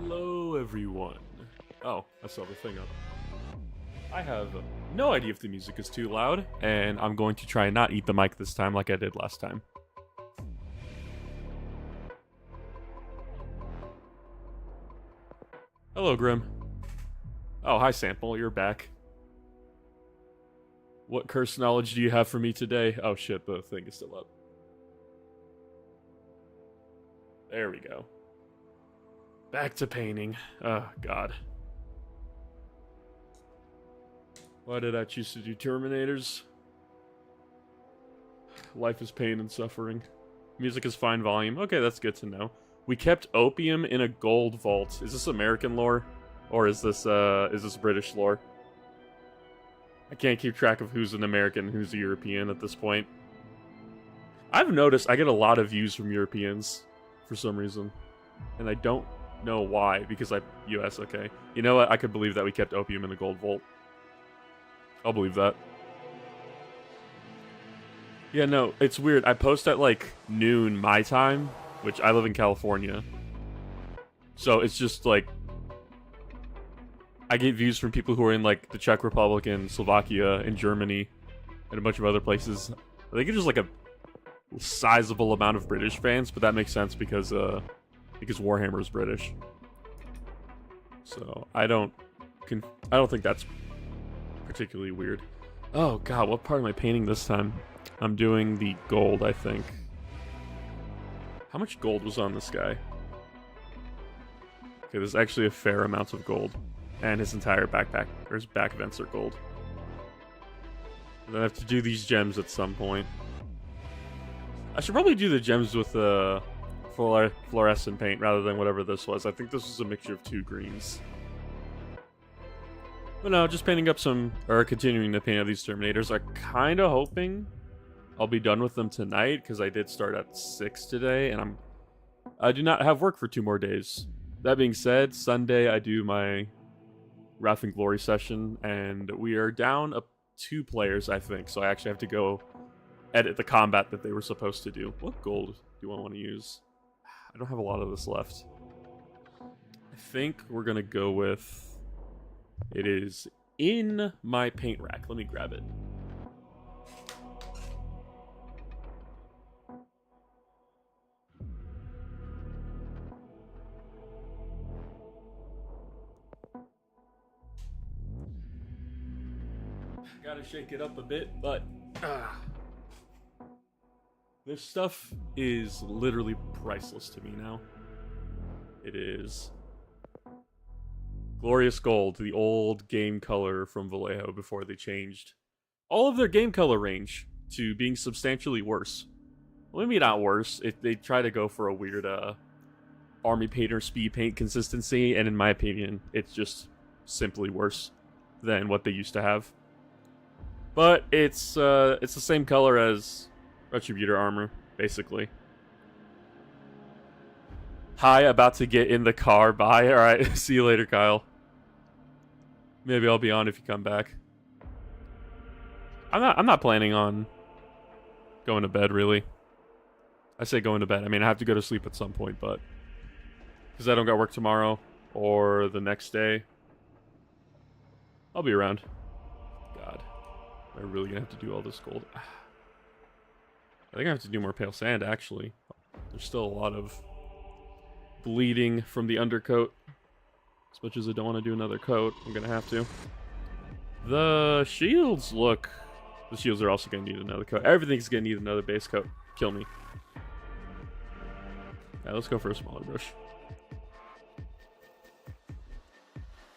Hello, everyone. Oh, I saw the thing up. I have no idea if the music is too loud, and I'm going to try and not eat the mic this time like I did last time. Hello, Grim. Oh, hi, Sample. You're back. What curse knowledge do you have for me today? Oh, shit. The thing is still up. There we go. Back to painting. Oh, God. Why did I choose to do Terminators? Life is pain and suffering. Music is fine volume. Okay, that's good to know. We kept opium in a gold vault. Is this American lore? Or is this British lore? I can't keep track of who's an American and who's a European at this point. I've noticed I get a lot of views from Europeans for some reason. And I don't know why, because US, okay. You know what? I could believe that we kept opium in the gold vault. I'll believe that. Yeah, no, it's weird. I post at like noon my time, which I live in California. So it's just like I get views from people who are in like the Czech Republic and Slovakia and Germany and a bunch of other places. I think it's just like a sizable amount of British fans, but that makes sense because Warhammer is British. So I don't think that's particularly weird. Oh god, what part am I painting this time? I'm doing the gold, I think. How much gold was on this guy? Okay, there's actually a fair amount of gold. And his entire backpack, or his back vents are gold. And then I have to do these gems at some point. I should probably do the gems with the fluorescent paint rather than whatever this was. I think this was a mixture of two greens. But no, just painting up continuing to paint up these Terminators. I'm kind of hoping I'll be done with them tonight, because I did start at 6 today, and I do not have work for 2 more days. That being said, Sunday I do my Wrath and Glory session, and we are down 2 players, I think, so I actually have to go edit the combat that they were supposed to do. What gold do I want to use? I don't have a lot of this left. I think we're going to go with... It is in my paint rack. Let me grab it. Gotta shake it up a bit, but this stuff is literally priceless to me now. It is Glorious Gold, the old game color from Vallejo before they changed all of their game color range to being substantially worse. Well, maybe not worse. They try to go for a weird army painter speed paint consistency, and in my opinion, it's just simply worse than what they used to have. But it's the same color as Retributor armor, basically. Hi, about to get in the car. Bye. All right, see you later, Kyle. Maybe I'll be on if you come back. I'm not planning on going to bed, really. I say going to bed. I mean, I have to go to sleep at some point, but because I don't got work tomorrow or the next day, I'll be around. God, am I really gonna have to do all this gold? I think I have to do more pale sand, actually. There's still a lot of bleeding from the undercoat. As much as I don't want to do another coat, I'm going to have to. The shields look... The shields are also going to need another coat. Everything's going to need another base coat. Kill me. Yeah, let's go for a smaller brush.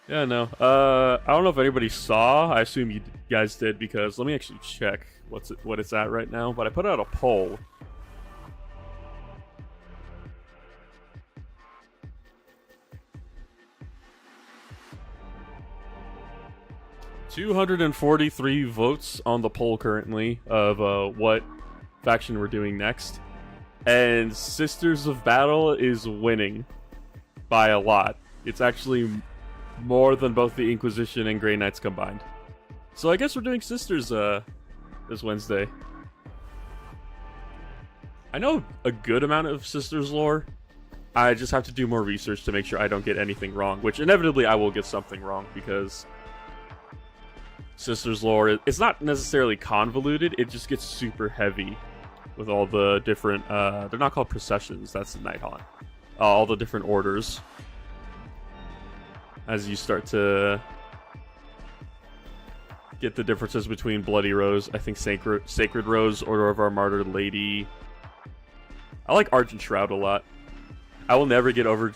Yeah, no. I don't know if anybody saw. I assume you guys did, because let me actually check what it's at right now. But I put out a poll. $243 votes on the poll currently of what faction we're doing next. And Sisters of Battle is winning by a lot. It's actually more than both the Inquisition and Grey Knights combined. So I guess we're doing Sisters this Wednesday. I know a good amount of Sisters lore, I just have to do more research to make sure I don't get anything wrong, which inevitably I will get something wrong because Sisters lore, it's not necessarily convoluted, it just gets super heavy with all the different, they're not called processions, that's the Night Haunt. All the different orders. As you start to get the differences between Bloody Rose, I think Sacred Rose, Order of Our Martyred Lady. I like Argent Shroud a lot. I will never get over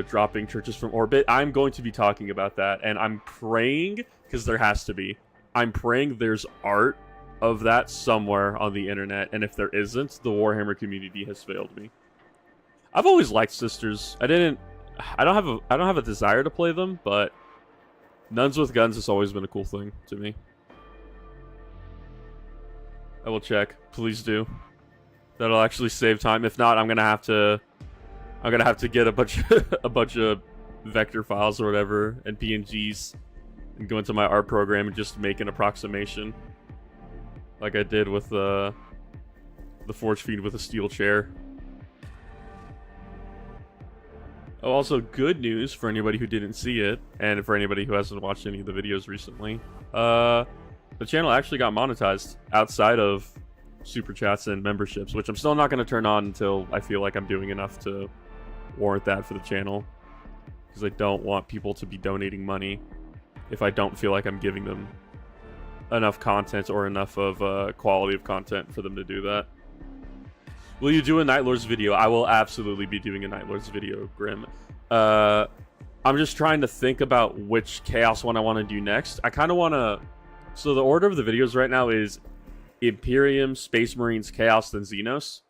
dropping churches from orbit. I'm going to be talking about that, and I'm praying, because there has to be, I'm praying there's art of that somewhere on the internet, and if there isn't, the Warhammer community has failed me. I've always liked Sisters. I don't have a desire to play them, but Nuns with Guns has always been a cool thing to me. I will check. Please do. That'll actually save time. If not, I'm gonna have to get a bunch of vector files or whatever and PNGs and go into my art program and just make an approximation, like I did with the Forge Fiend with a steel chair. Oh, also, good news for anybody who didn't see it, and for anybody who hasn't watched any of the videos recently. The channel actually got monetized outside of super chats and memberships, which I'm still not going to turn on until I feel like I'm doing enough to warrant that for the channel. Because I don't want people to be donating money if I don't feel like I'm giving them enough content or enough of quality of content for them to do that. Will you do a Night Lords video? I will absolutely be doing a Night Lords video, Grim. I'm just trying to think about which Chaos one I want to do next. I kind of want to... So the order of the videos right now is Imperium, Space Marines, Chaos, then Xenos.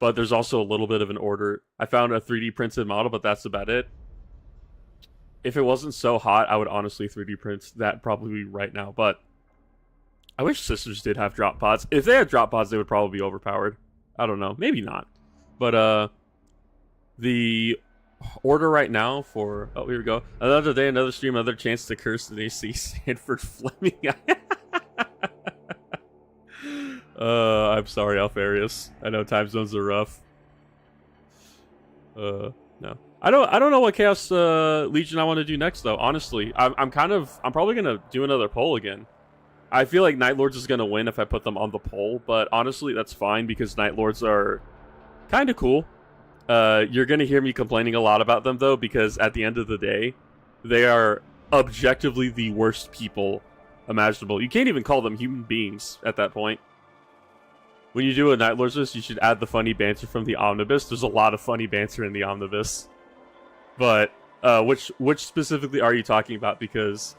But there's also a little bit of an order. I found a 3D printed model, but that's about it. If it wasn't so hot, I would honestly 3D print that probably right now. But I wish Sisters did have drop pods. If they had drop pods, they would probably be overpowered. I don't know. Maybe not. But the order right now for... Oh, here we go. Another day, another stream, another chance to curse the AC Sanford Fleming. I'm sorry, Alfarius. I know time zones are rough. No. I don't know what Chaos Legion I want to do next, though. Honestly, I'm probably gonna do another poll again. I feel like Night Lords is gonna win if I put them on the poll, but honestly, that's fine because Night Lords are kind of cool. You're gonna hear me complaining a lot about them, though, because at the end of the day, they are objectively the worst people imaginable. You can't even call them human beings at that point. When you do a Night Lords list, you should add the funny banter from the Omnibus. There's a lot of funny banter in the Omnibus. But, which specifically are you talking about? Because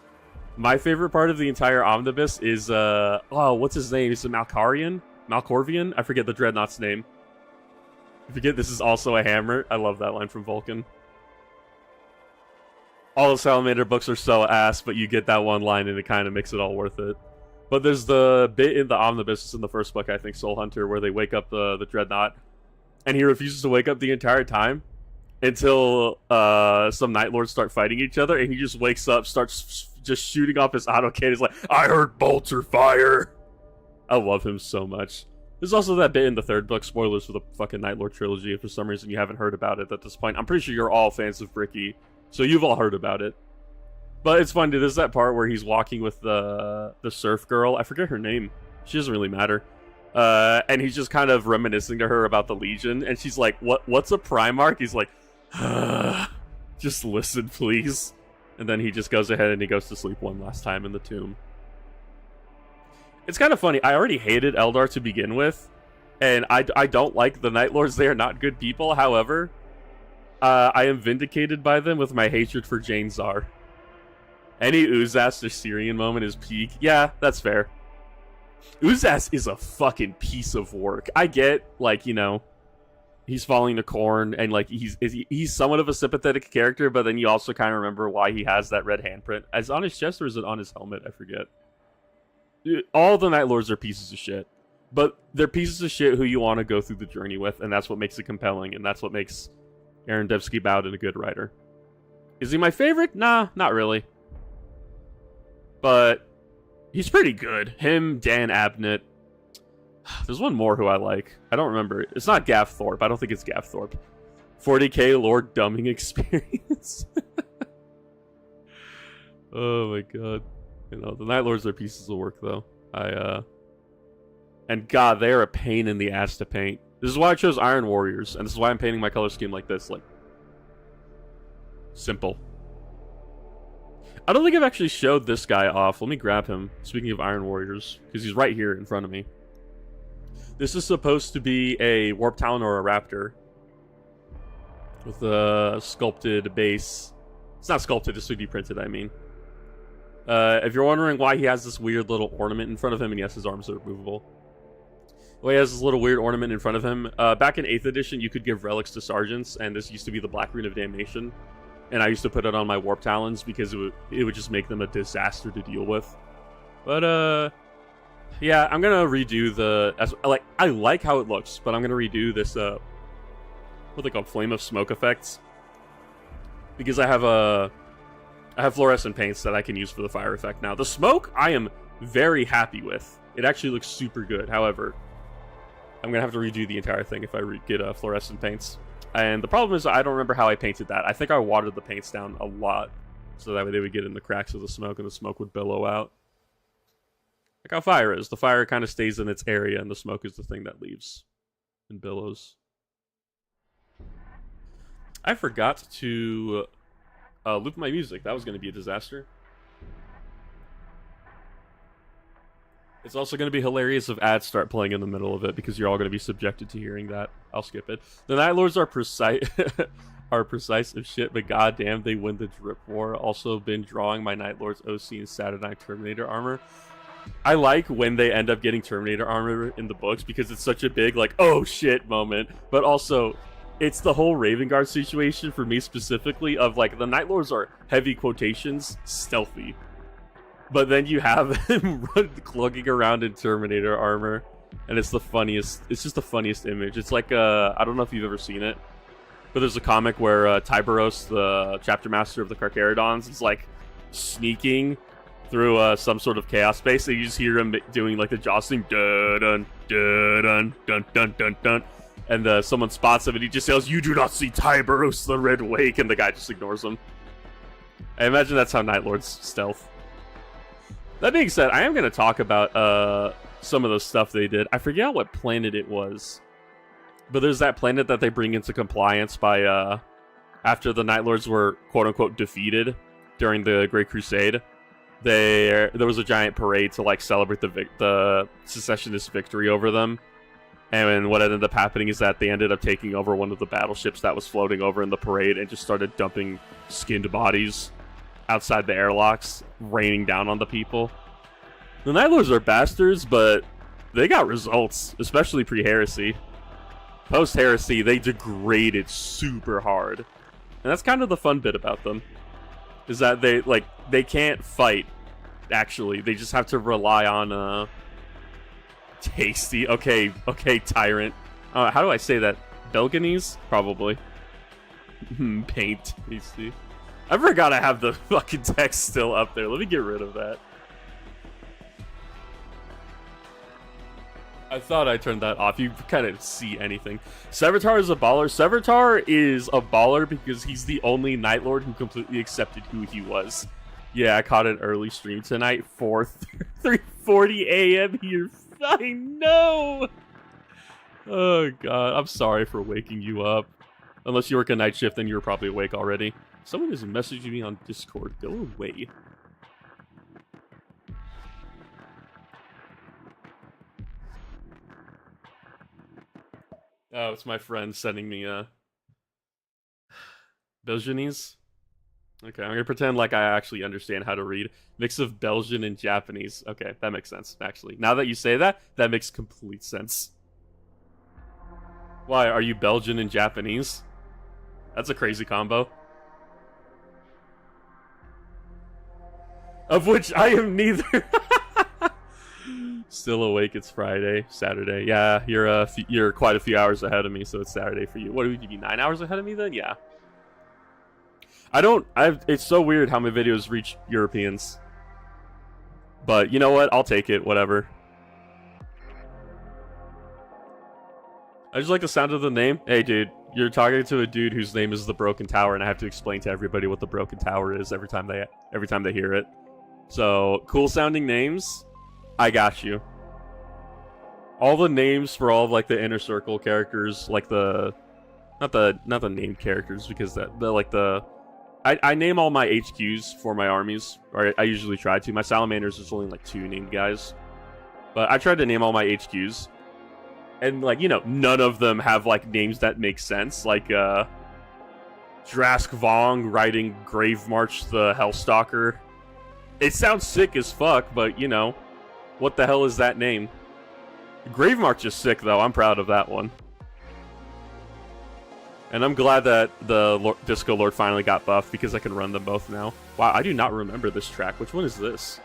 my favorite part of the entire Omnibus is, oh, what's his name? Is it Malkarian? Malkorvian? I forget the Dreadnought's name. I forget this is also a hammer. I love that line from Vulcan. All the Salamander books are so ass, but you get that one line and it kind of makes it all worth it. But there's the bit in the Omnibus, it's in the first book, I think, Soul Hunter, where they wake up the Dreadnought, and he refuses to wake up the entire time until some Night Lords start fighting each other, and he just wakes up, starts just shooting off his auto cannon. He's like, I heard bolter fire! I love him so much. There's also that bit in the third book, spoilers for the fucking Night Lord trilogy, if for some reason you haven't heard about it at this point. I'm pretty sure you're all fans of Bricky, so you've all heard about it. But it's fun, dude. There's that part where he's walking with the surf girl. I forget her name. She doesn't really matter. And he's just kind of reminiscing to her about the Legion. And she's like, what's a Primarch? He's like, just listen, please. And then he just goes ahead and he goes to sleep one last time in the tomb. It's kind of funny. I already hated Eldar to begin with. And I don't like the Night Lords. They are not good people. However, I am vindicated by them with my hatred for Jane Czar. Any Uzas or Syrian moment is peak. Yeah, that's fair. Uzas is a fucking piece of work. I get, like, you know, he's falling to Khorne, and, like, he's somewhat of a sympathetic character, but then you also kind of remember why he has that red handprint. Is it on his chest or is it on his helmet? I forget. Dude, all the Night Lords are pieces of shit. But they're pieces of shit who you want to go through the journey with, and that's what makes it compelling, and that's what makes Aaron Dembski Bowden a good writer. Is he my favorite? Nah, not really. But he's pretty good. Him, Dan Abnett. There's one more who I like. I don't remember. It's not Gav Thorpe. I don't think it's Gav Thorpe. 40k Lord dumbing experience. Oh my god. You know, the Night Lords are pieces of work though. And god, they are a pain in the ass to paint. This is why I chose Iron Warriors, and this is why I'm painting my color scheme like this, like simple. I don't think I've actually showed this guy off. Let me grab him. Speaking of Iron Warriors, because he's right here in front of me. This is supposed to be a Warp Talon or a Raptor with a sculpted base. It's not sculpted, it's 3D printed, I mean. If you're wondering why he has this weird little ornament in front of him, and yes, his arms are removable. Well, he has this little weird ornament in front of him. Back in 8th edition, you could give relics to sergeants, and this used to be the Black Rune of Damnation. And I used to put it on my Warp Talons because it would just make them a disaster to deal with. But, yeah, I'm gonna redo the... I like how it looks, but I'm gonna redo this, what they call Flame of Smoke effects. Because I have fluorescent paints that I can use for the fire effect now. The smoke, I am very happy with. It actually looks super good. However, I'm going to have to redo the entire thing if I get fluorescent paints. And the problem is I don't remember how I painted that. I think I watered the paints down a lot, so that way they would get in the cracks of the smoke and the smoke would billow out. Like how fire is. The fire kind of stays in its area and the smoke is the thing that leaves and billows. I forgot to loop my music. That was going to be a disaster. It's also going to be hilarious if ads start playing in the middle of it, because you're all going to be subjected to hearing that. I'll skip it. The Night Lords are precise are precise as shit, but goddamn, they win the drip war. Also been drawing my Night Lords OC and Saturday Terminator armor. I like when they end up getting Terminator armor in the books, because it's such a big, like, oh shit moment. But also, it's the whole Raven Guard situation for me specifically of, like, the Night Lords are, heavy quotations, stealthy. But then you have him clugging around in Terminator armor, and it's the funniest, it's just the funniest image. It's like, I don't know if you've ever seen it, but there's a comic where Tyberos, the chapter master of the Carcharodons, is, like, sneaking through some sort of chaos space, and you just hear him doing, like, the jostling, dun dun dun dun dun dun dun. And someone spots him, and he just yells, "You do not see Tyberos the Red Wake," and the guy just ignores him. I imagine that's how Night Lords stealth. That being said, I am going to talk about some of the stuff they did. I forget what planet it was, but there's that planet that they bring into compliance by after the Night Lords were quote-unquote defeated during the Great Crusade. There was a giant parade to, like, celebrate the secessionist victory over them. And what ended up happening is that they ended up taking over one of the battleships that was floating over in the parade and just started dumping skinned bodies outside the airlocks, raining down on the people. The Night Lords are bastards, but they got results, especially pre-heresy. Post-heresy, they degraded super hard. And that's kind of the fun bit about them, is that they can't fight, actually. They just have to rely on, tasty. Okay, tyrant. How do I say that? Belganese? Probably. Paint. Tasty. I forgot I have the fucking text still up there. Let me get rid of that. I thought I turned that off. You kind of see anything. Sevatar is a baller. Sevatar is a baller because he's the only Night Lord who completely accepted who he was. Yeah, I caught an early stream tonight. 3:40 a.m. here. I know! Oh, God. I'm sorry for waking you up. Unless you work a night shift, then you're probably awake already. Someone is messaging me on Discord. Go away. Oh, it's my friend sending me, Belgianese? Okay, I'm gonna pretend like I actually understand how to read. Mix of Belgian and Japanese. Okay, that makes sense, actually. Now that you say that, that makes complete sense. Why, are you Belgian and Japanese? That's a crazy combo. Of which I am neither. Still awake, it's Friday, Saturday. Yeah, you're quite a few hours ahead of me, so it's Saturday for you. What, would you be 9 hours ahead of me then? Yeah. It's so weird how my videos reach Europeans. But you know what? I'll take it, whatever. I just like the sound of the name. Hey dude, You're talking to a dude whose name is the Broken Tower, and I have to explain to everybody what the Broken Tower is every time they hear it. So, cool sounding names, I got you. All the names for all of like the inner circle characters, like not the named characters, because I name all my HQs for my armies, or I usually try to. My salamanders is only like 2 named guys, but I tried to name all my HQs, and like, you know, none of them have like names that make sense. Like Drask Vong riding Grave March the Hellstalker. It sounds sick as fuck, but you know, what the hell is that name? Grave March is sick though. I'm proud of that one. And I'm glad that the Disco Lord finally got buffed, because I can run them both now. Wow, I do not remember this track. Which one is this?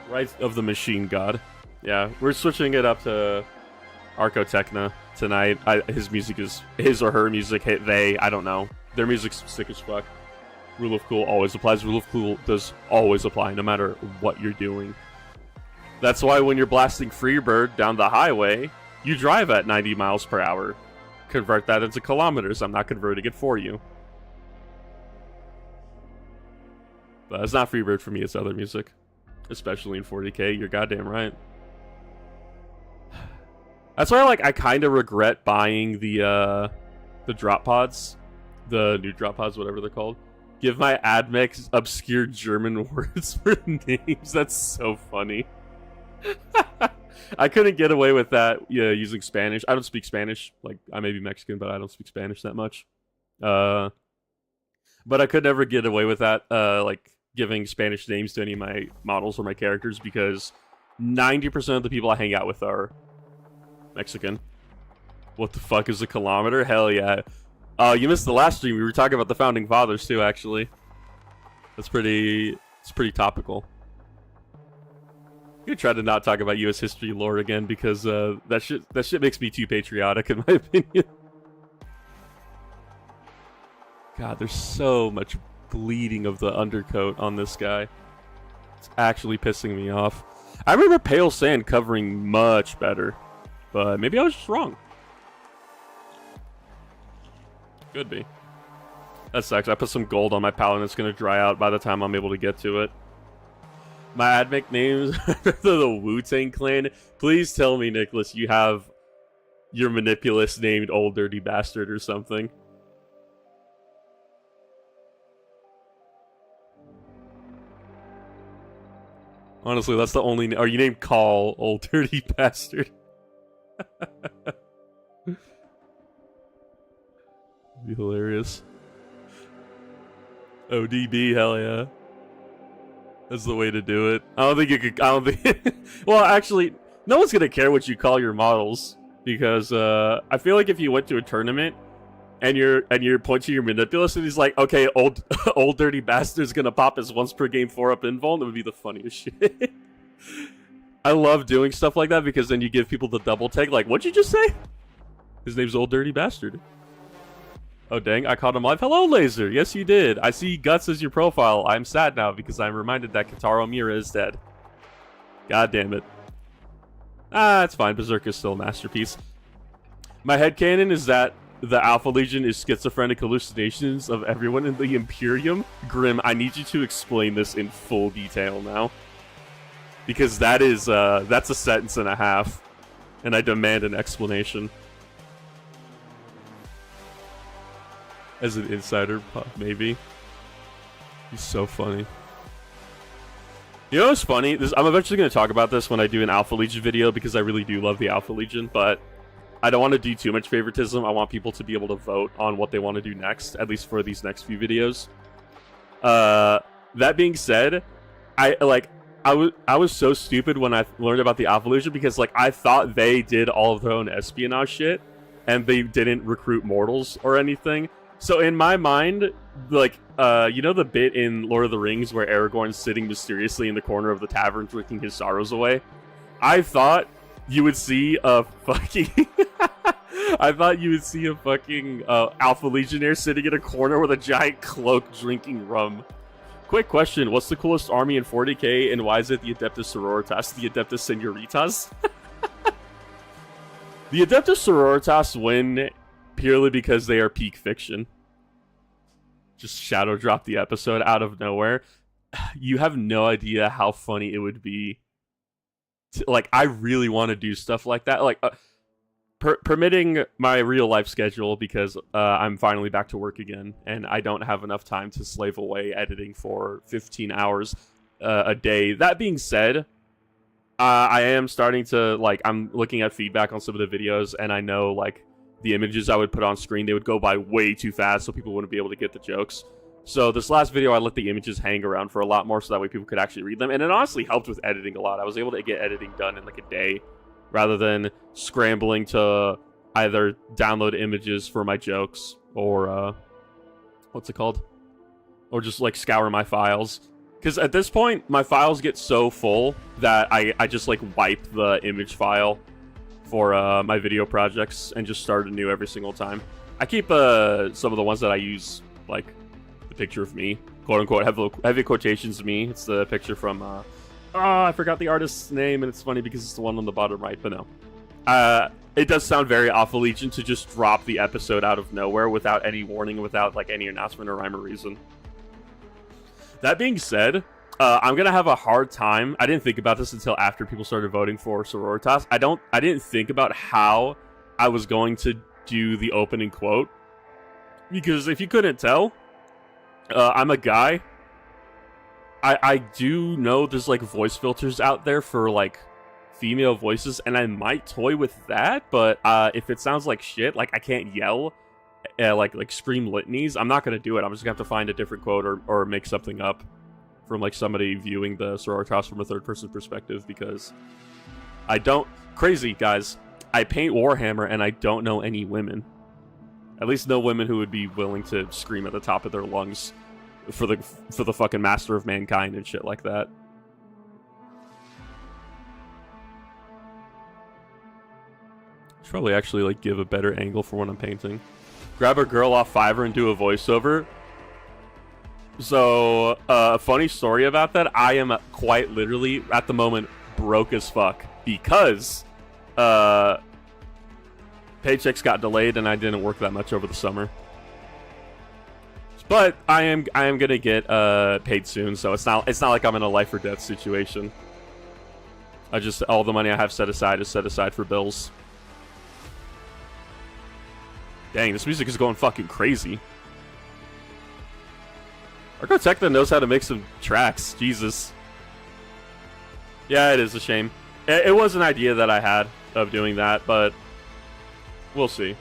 Rise of the Machine God. Yeah, we're switching it up to Archotechna tonight. His or her music, I don't know. Their music's sick as fuck. Rule of Cool always applies. Rule of Cool does always apply, no matter what you're doing. That's why when you're blasting Freebird down the highway, you drive at 90 miles per hour. Convert that into kilometers. I'm not converting it for you. But it's not Freebird for me, it's other music. Especially in 40k, you're goddamn right. That's why I kind of regret buying the drop pods. The new drop pods, whatever they're called. Give my admechs obscure German words for names. That's so funny. I couldn't get away with that using Spanish. I don't speak Spanish. Like, I may be Mexican, but I don't speak Spanish that much. But I could never get away with that, like, giving Spanish names to any of my models or my characters, because 90% of the people I hang out with are Mexican. What the fuck is a kilometer? Hell yeah. You missed the last stream. We were talking about the Founding Fathers, too, actually. It's pretty topical. I'm gonna try to not talk about U.S. history lore again, because that shit makes me too patriotic, in my opinion. God, there's so much bleeding of the undercoat on this guy. It's actually pissing me off. I remember Pale Sand covering much better, but maybe I was just wrong. Could be. That sucks. I put some gold on my paladin. It's gonna dry out by the time I'm able to get to it. My admech names are the Wu-Tang Clan. Please tell me, Nicholas, you have your Manipulus named Old Dirty Bastard or something. Honestly, that's the only... Are you named Call, Old Dirty Bastard? Be hilarious. ODB, hell yeah. That's the way to do it. I don't think you could... I don't think... Well, actually, no one's gonna care what you call your models, because I feel like if you went to a tournament and you're pointing your Manipulus and he's like, okay, old Dirty Bastard's gonna pop his once per game 4-up invuln, it would be the funniest shit. I love doing stuff like that, because then you give people the double tag, like, what'd you just say? His name's Old Dirty Bastard. Oh dang, I caught him live. Hello, Laser. Yes, you did. I see Guts as your profile. I'm sad now because I'm reminded that Kataro Mira is dead. God damn it. Ah, it's fine. Berserk is still a masterpiece. My headcanon is that the Alpha Legion is schizophrenic hallucinations of everyone in the Imperium. Grim, I need you to explain this in full detail now. Because that is, that's a sentence and a half. And I demand an explanation. As an insider, maybe. He's so funny. You know what's funny? I'm eventually going to talk about this when I do an Alpha Legion video, because I really do love the Alpha Legion, but I don't want to do too much favoritism. I want people to be able to vote on what they want to do next, at least for these next few videos. That being said, I was so stupid when I learned about the Alpha Legion, because like I thought they did all of their own espionage shit, and they didn't recruit mortals or anything. So in my mind, like, you know the bit in Lord of the Rings where Aragorn's sitting mysteriously in the corner of the tavern drinking his sorrows away? I thought you would see a fucking... I thought you would see a fucking Alpha Legionnaire sitting in a corner with a giant cloak drinking rum. Quick question, what's the coolest army in 40k, and why is it the Adeptus Sororitas, the Adeptus Senioritas? The Adeptus Sororitas win purely because they are peak fiction. Just shadow drop the episode out of nowhere. You have no idea how funny it would be. Like, I really want to do stuff like that. Like, permitting my real life schedule, because I'm finally back to work again, and I don't have enough time to slave away editing for 15 hours a day. That being said, I am starting to, like, I'm looking at feedback on some of the videos, and I know, like, the images I would put on screen, they would go by way too fast, so people wouldn't be able to get the jokes. So this last video, I let the images hang around for a lot more, so that way people could actually read them, and it honestly helped with editing a lot. I was able to get editing done in, like, a day, rather than scrambling to either download images for my jokes, or, what's it called? Or just, like, scour my files. Because at this point, my files get so full that I just, like, wipe the image file for my video projects and just start anew every single time. I keep some of the ones that I use, like, the picture of me, quote-unquote, heavy quotations me. It's the picture from, I forgot the artist's name, and it's funny because it's the one on the bottom right, but no. It does sound very off-allegiant to just drop the episode out of nowhere without any warning, without, like, any announcement or rhyme or reason. That being said, I'm gonna have a hard time. I didn't think about this until after people started voting for Sororitas. I didn't think about how I was going to do the opening quote, because if you couldn't tell, I'm a guy. I do know there's, like, voice filters out there for, like, female voices, and I might toy with that, but if it sounds like shit, like, I can't yell, like scream litanies, I'm not gonna do it. I'm just gonna have to find a different quote or make something up from, like, somebody viewing the Sororitas from a third-person perspective, because I don't... Crazy, guys. I paint Warhammer, and I don't know any women. At least no women who would be willing to scream at the top of their lungs for the fucking Master of Mankind and shit like that. Should probably actually, like, give a better angle for when I'm painting. Grab a girl off Fiverr and do a voiceover. So, a funny story about that, I am quite literally, at the moment, broke as fuck, because paychecks got delayed and I didn't work that much over the summer. But I am gonna get paid soon, so it's not like I'm in a life or death situation. All the money I have set aside is set aside for bills. Dang, this music is going fucking crazy. Architecta knows how to make some tracks. Jesus. Yeah, it is a shame. It was an idea that I had of doing that, but we'll see.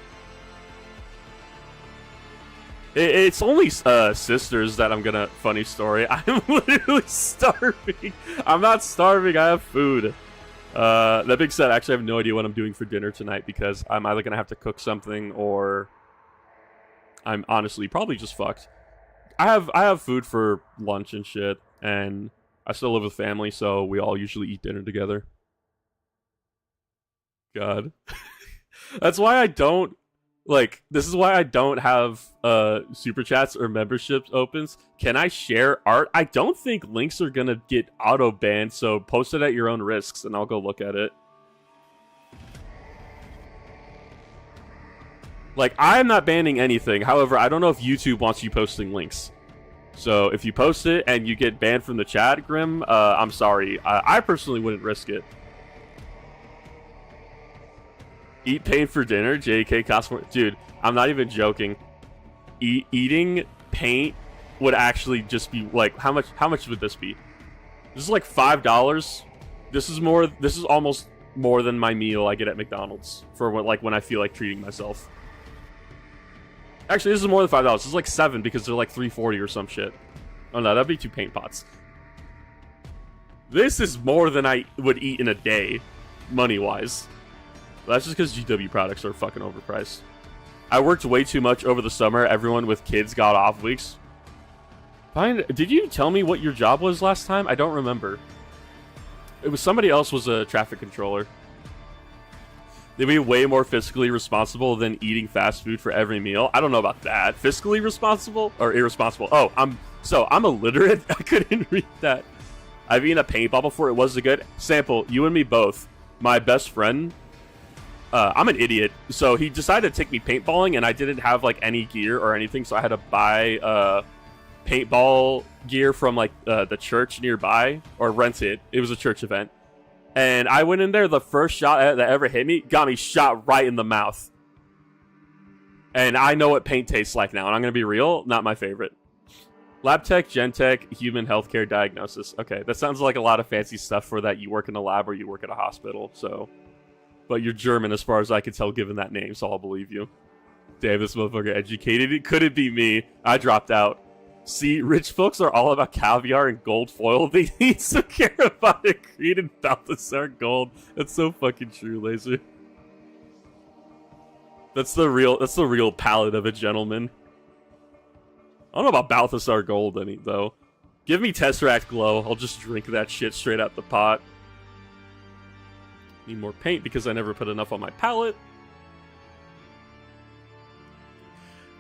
It's only sisters that I'm gonna... Funny story. I'm literally starving. I'm not starving. I have food. That being said, I actually have no idea what I'm doing for dinner tonight, because I'm either gonna have to cook something, or I'm honestly probably just fucked. I have food for lunch and shit, and I still live with family, so we all usually eat dinner together. God. That's why I don't, like, this is why I don't have super chats or memberships opens. Can I share art? I don't think links are gonna get auto banned, so post it at your own risks and I'll go look at it. Like, I'm not banning anything. However, I don't know if YouTube wants you posting links. So if you post it and you get banned from the chat, Grim, I'm sorry. I personally wouldn't risk it. Eat paint for dinner, JK Cosmo. Dude, I'm not even joking. Eating paint would actually just be like, how much would this be? This is like $5. This is almost more than my meal I get at McDonald's for when I feel like treating myself. Actually, this is more than $5. This is like $7 because they're like $3.40 or some shit. Oh no, that'd be 2 paint pots. This is more than I would eat in a day, money-wise. That's just because GW products are fucking overpriced. I worked way too much over the summer. Everyone with kids got off weeks. Fine. Did you tell me what your job was last time? I don't remember. It was somebody else was a traffic controller. They'd be way more fiscally responsible than eating fast food for every meal. I don't know about that. Fiscally responsible or irresponsible? Oh, I'm illiterate. I couldn't read that. I've eaten a paintball before. It wasn't good. Sample, you and me both. My best friend I'm an idiot. So he decided to take me paintballing, and I didn't have like any gear or anything, so I had to buy paintball gear from like the church nearby, or rent it. It was a church event, and I went in there. The first shot that ever hit me got me shot right in the mouth, and I know what paint tastes like now. And I'm gonna be real, not my favorite. Lab tech, gen tech, human healthcare diagnosis. Okay, that sounds like a lot of fancy stuff for that you work in a lab or you work at a hospital. So, but you're German as far as I can tell, given that name, so I'll believe you. Damn, this motherfucker educated. It couldn't be me. I dropped out. See, rich folks are all about caviar and gold foil. They need some care about it. Creed and Balthasar gold. That's so fucking true, Laser. That's the real palate of a gentleman. I don't know about Balthasar gold though. Give me Tesseract glow. I'll just drink that shit straight out the pot. Need more paint because I never put enough on my palette.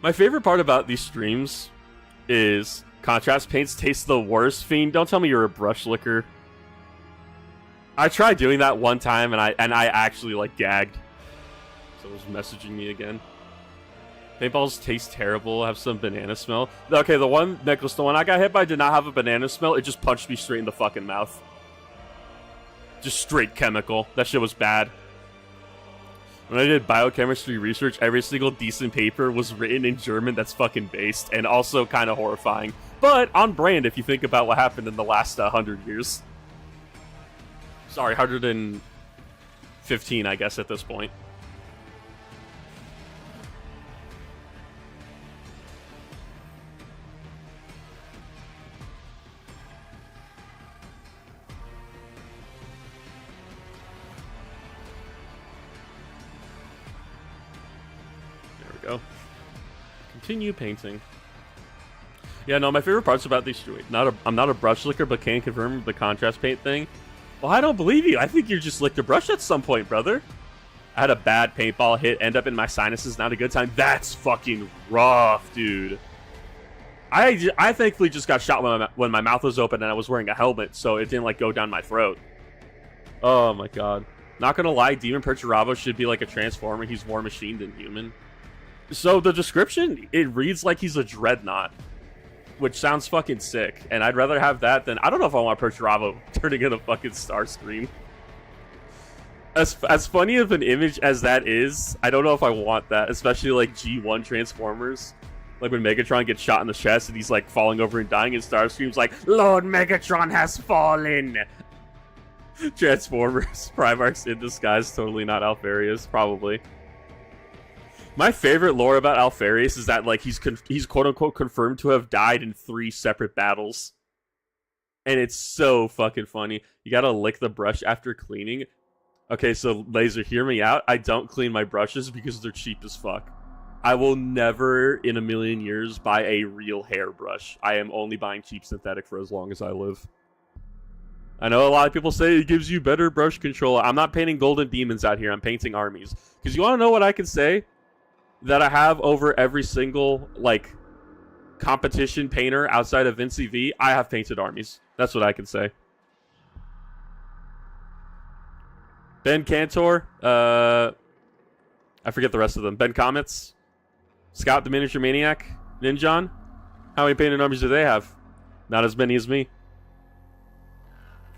My favorite part about these streams is contrast paints taste the worst. Fiend, don't tell me you're a brush licker. I tried doing that one time and I actually like gagged. Someone's messaging me again. Paintballs taste terrible, have some banana smell. Okay, the one, Nicholas, the one I got hit by did not have a banana smell. It just punched me straight in the fucking mouth. Just straight chemical. That shit was bad. When I did biochemistry research, every single decent paper was written in German that's fucking based, and also kind of horrifying. But on brand if you think about what happened in the last 100 years. Sorry, 115, I guess, at this point. Go. Continue painting. Yeah, no, my favorite parts about these. I'm not a brush licker, but can confirm the contrast paint thing. Well, I don't believe you. I think you just licked a brush at some point, brother. I had a bad paintball hit, end up in my sinuses. Not a good time. That's fucking rough, dude. I thankfully just got shot when my mouth was open and I was wearing a helmet, so it didn't like go down my throat. Oh my god. Not gonna lie, Demon Perturabo should be like a transformer. He's more machine than human. So the description, it reads like he's a dreadnought, which sounds fucking sick. And I'd rather have that than, I don't know if I want Perturabo turning into fucking Starscream. As funny of an image as that is, I don't know if I want that, especially like G1 Transformers. Like when Megatron gets shot in the chest and he's like falling over and dying, and Starscream's like, Lord Megatron has fallen! Transformers, Primarchs in disguise, totally not Alpharius, probably. My favorite lore about Alpharius is that like he's quote-unquote confirmed to have died in 3 separate battles. And it's so fucking funny. You gotta lick the brush after cleaning. Okay, so Laser, hear me out. I don't clean my brushes because they're cheap as fuck. I will never in a million years buy a real hairbrush. I am only buying cheap synthetic for as long as I live. I know a lot of people say it gives you better brush control. I'm not painting golden demons out here. I'm painting armies. Because you want to know what I can say? That I have over every single, like, competition painter outside of Vince V, I have painted armies. That's what I can say. Ben Cantor, I forget the rest of them. Ben Comets, Scout the Miniature Maniac, Ninjon. How many painted armies do they have? Not as many as me.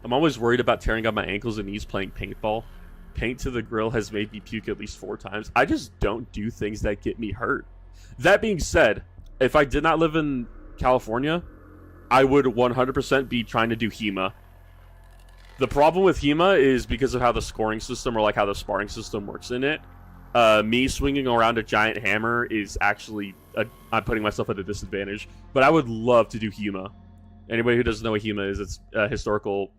I'm always worried about tearing up my ankles and knees playing paintball. Paint to the grill has made me puke at least 4 times. I just don't do things that get me hurt. That being said, if I did not live in California, I would 100% be trying to do HEMA. The problem with HEMA is because of how the scoring system, or like how the sparring system works in it. Me swinging around a giant hammer is actually, I'm putting myself at a disadvantage. But I would love to do HEMA. Anybody who doesn't know what HEMA is, it's historical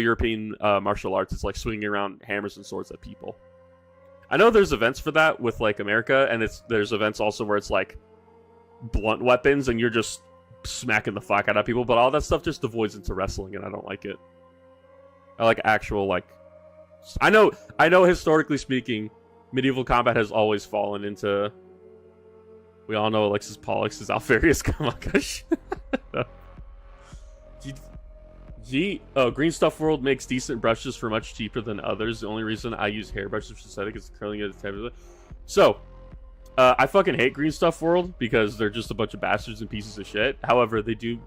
European martial arts. It's like swinging around hammers and swords at people. I know there's events for that with like America, and there's events also where it's like blunt weapons and you're just smacking the fuck out of people, but all that stuff just devoids into wrestling, and I don't like it. I like actual, like, I know historically speaking, medieval combat has always fallen into, we all know Alexis Pollux is Alpharius Kamakush. Green Stuff World makes decent brushes for much cheaper than others. The only reason I use hair brushes for aesthetic is curling at the time. So, I fucking hate Green Stuff World because they're just a bunch of bastards and pieces of shit. However, they do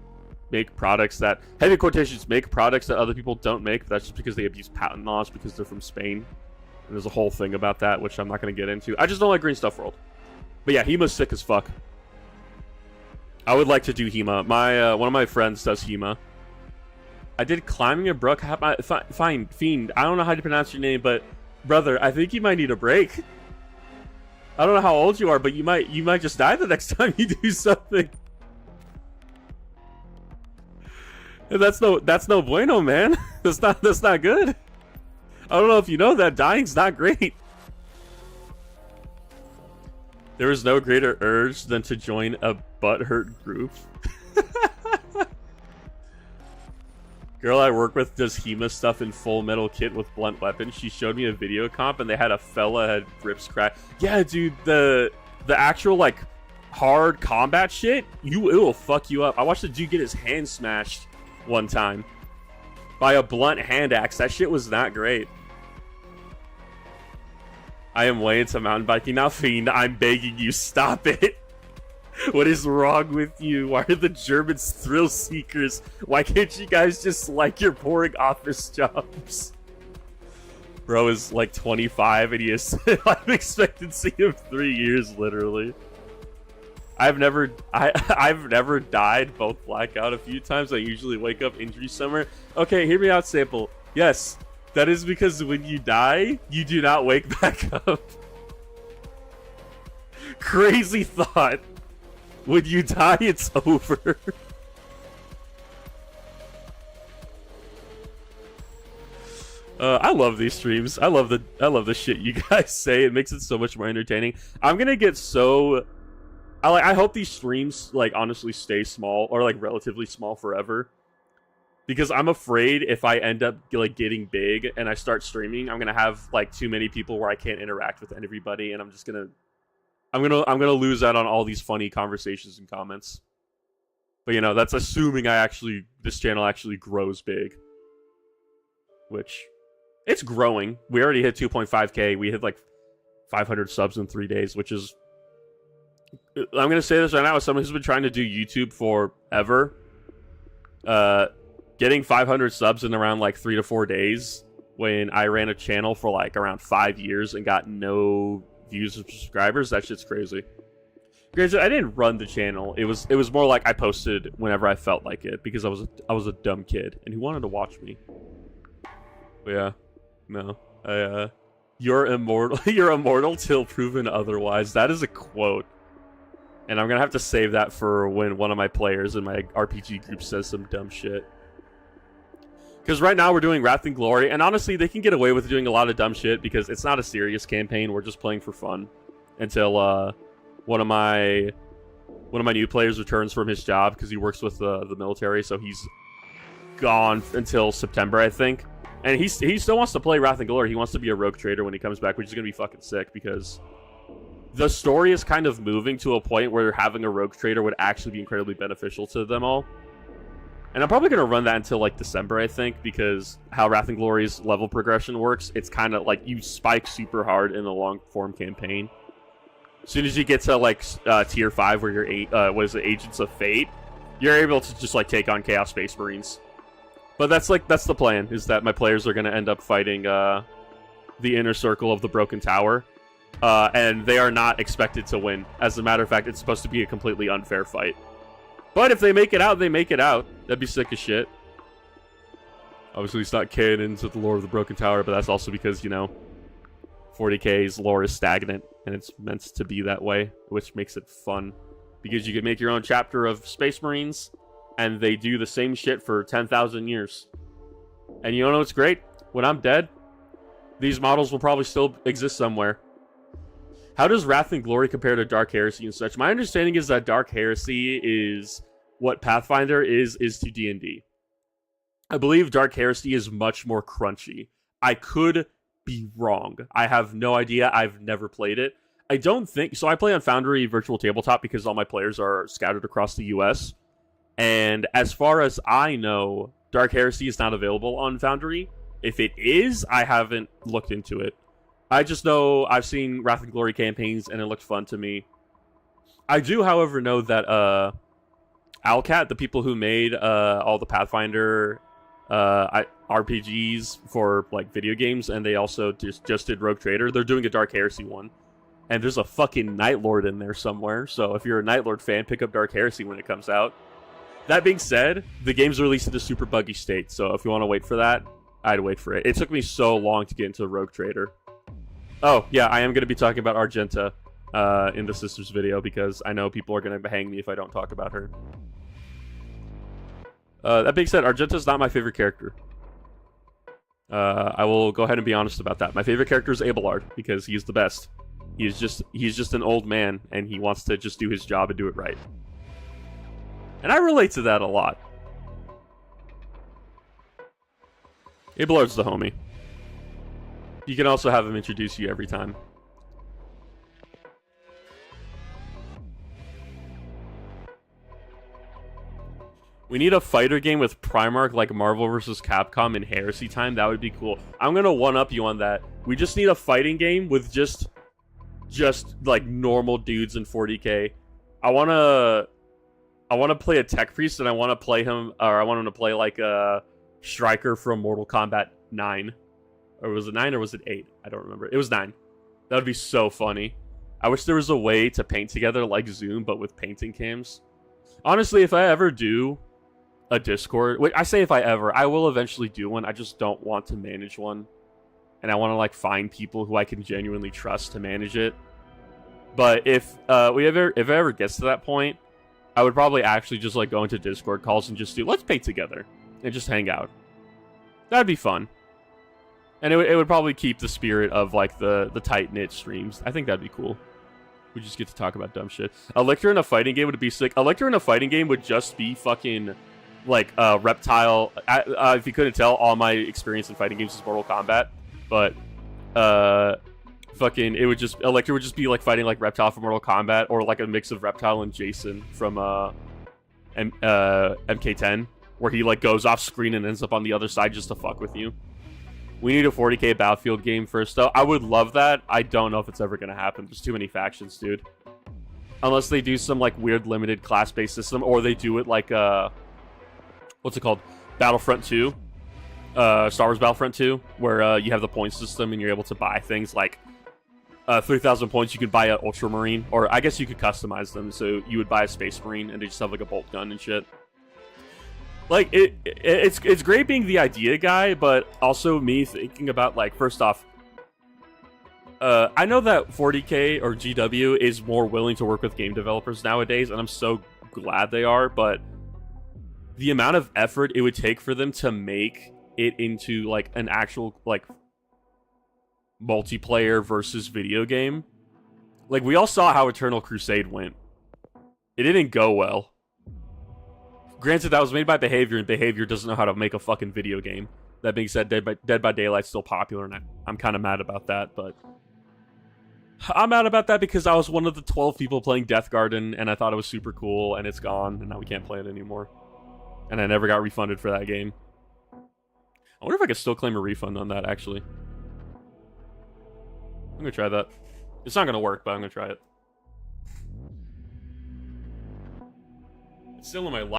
make products that, heavy quotations, make products that other people don't make. But that's just because they abuse patent laws because they're from Spain. And there's a whole thing about that, which I'm not going to get into. I just don't like Green Stuff World. But yeah, Hima's sick as fuck. I would like to do Hema. One of my friends does Hema. I did Climbing a Brook. Fine, Fiend. I don't know how to pronounce your name, but brother, I think you might need a break. I don't know how old you are, but you might just die the next time you do something. And that's no bueno, man. That's not good. I don't know if you know that dying's not great. There is no greater urge than to join a butthurt group. Girl I work with does HEMA stuff in full metal kit with blunt weapons. She showed me a video comp and they had a fella had ribs crack. Yeah, dude, the actual like hard combat shit, it will fuck you up. I watched a dude get his hand smashed one time by a blunt hand axe. That shit was not great. I am way into mountain biking now, Fiend. I'm begging you, stop it. What is wrong with you? Why are the Germans thrill seekers? Why can't you guys just like your boring office jobs? Bro is like 25 and he has life expectancy of 3 years, literally. I've never died, both blackout a few times. I usually wake up injury somewhere. Okay, hear me out, Sample. Yes, that is because when you die, you do not wake back up. Crazy thought. When you die, it's over. I love these streams. I love the shit you guys say. It makes it so much more entertaining. I'm gonna get so... I hope these streams, like, honestly stay small, or, like, relatively small forever. Because I'm afraid if I end up, like, getting big and I start streaming, I'm gonna have, like, too many people where I can't interact with everybody, and I'm just gonna... I'm gonna lose out on all these funny conversations and comments. But, you know, that's assuming this channel actually grows big. Which, it's growing. We already hit 2.5k. We hit, like, 500 subs in 3 days, which is... I'm gonna say this right now as someone who's been trying to do YouTube forever. Getting 500 subs in around like 3 to 4 days when I ran a channel for like around 5 years and got no views or subscribers, that shit's crazy. Granted, I didn't run the channel. It was more like I posted whenever I felt like it because I was a dumb kid and who wanted to watch me. But yeah, no, you're immortal. You're immortal till proven otherwise. That is a quote. And I'm going to have to save that for when one of my players in my RPG group says some dumb shit. Because right now we're doing Wrath and Glory, and honestly, they can get away with doing a lot of dumb shit because it's not a serious campaign. We're just playing for fun until one of my new players returns from his job because he works with the military, so he's gone until September, I think. And he still wants to play Wrath and Glory. He wants to be a rogue trader when he comes back, which is going to be fucking sick because... the story is kind of moving to a point where having a rogue trader would actually be incredibly beneficial to them all. And I'm probably going to run that until, like, December, I think, because how Wrath and Glory's level progression works, it's kind of like you spike super hard in the long-form campaign. As soon as you get to, like, Tier 5, where you're, Agents of Fate, you're able to just, like, take on Chaos Space Marines. But that's the plan, is that my players are going to end up fighting the inner circle of the Broken Tower. And they are not expected to win. As a matter of fact, it's supposed to be a completely unfair fight. But if they make it out, they make it out. That'd be sick as shit. Obviously, it's not canon to the lore of the Broken Tower, but that's also because, you know, 40k's lore is stagnant, and it's meant to be that way, which makes it fun. Because you can make your own chapter of Space Marines, and they do the same shit for 10,000 years. And you know what's great? When I'm dead, these models will probably still exist somewhere. How does Wrath and Glory compare to Dark Heresy and such? My understanding is that Dark Heresy is what Pathfinder is to D&D. I believe Dark Heresy is much more crunchy. I could be wrong. I have no idea. I've never played it. I don't think... So I play on Foundry Virtual Tabletop because all my players are scattered across the US. And as far as I know, Dark Heresy is not available on Foundry. If it is, I haven't looked into it. I just know I've seen Wrath and Glory campaigns, and it looked fun to me. I do, however, know that Owlcat, the people who made all the Pathfinder RPGs for like video games, and they also just did Rogue Trader, they're doing a Dark Heresy one. And there's a fucking Night Lord in there somewhere, so if you're a Night Lord fan, pick up Dark Heresy when it comes out. That being said, the game's released in a super buggy state, so if you want to wait for that, I'd wait for it. It took me so long to get into Rogue Trader. Oh, yeah, I am going to be talking about Argenta in the Sisters video, because I know people are going to hang me if I don't talk about her. That being said, Argenta's not my favorite character. I will go ahead and be honest about that. My favorite character is Abelard, because he's the best. He's just an old man, and he wants to just do his job and do it right. And I relate to that a lot. Abelard's the homie. You can also have him introduce you every time. We need a fighter game with Primarch like Marvel vs. Capcom in Heresy time. That would be cool. I'm gonna one-up you on that. We just need a fighting game with just like normal dudes in 40k. I wanna play a Tech Priest, and I wanna play him, or I want him to play like a Striker from Mortal Kombat 9. Or was it 9 or was it 8? I don't remember. It was 9. That would be so funny. I wish there was a way to paint together like Zoom, but with painting cams. Honestly, if I ever do a Discord, wait, I say if I ever, I will eventually do one. I just don't want to manage one. And I want to like find people who I can genuinely trust to manage it. But if it ever gets to that point, I would probably actually just like go into Discord calls and just do, let's paint together and just hang out. That'd be fun. And it would probably keep the spirit of like the tight-knit streams. I think that'd be cool. We just get to talk about dumb shit. A Lictor in a fighting game would be sick. A Lictor in a fighting game would just be fucking like Reptile. If you couldn't tell, all my experience in fighting games is Mortal Kombat. But fucking Lictor would just be like fighting like Reptile from Mortal Kombat, or like a mix of Reptile and Jason from MK10, where he like goes off screen and ends up on the other side just to fuck with you. We need a 40k Battlefield game first, though. I would love that. I don't know if it's ever going to happen. There's too many factions, dude. Unless they do some, like, weird limited class-based system, or they do it like, what's it called? Battlefront 2. Star Wars Battlefront 2, where you have the point system and you're able to buy things like 3,000 points. You could buy an Ultramarine, or I guess you could customize them. So you would buy a Space Marine, and they just have, like, a bolt gun and shit. Like, it's great being the idea guy, but also me thinking about, like, first off, I know that 40k or GW is more willing to work with game developers nowadays, and I'm so glad they are, but the amount of effort it would take for them to make it into, like, an actual, like, multiplayer versus video game. Like, we all saw how Eternal Crusade went. It didn't go well. Granted, that was made by Behavior, and Behavior doesn't know how to make a fucking video game. That being said, Dead by Daylight's still popular, and I'm kind of mad about that, but... I'm mad about that because I was one of the 12 people playing Death Garden, and I thought it was super cool, and it's gone, and now we can't play it anymore. And I never got refunded for that game. I wonder if I could still claim a refund on that, actually. I'm gonna try that. It's not gonna work, but I'm gonna try it. It's still in my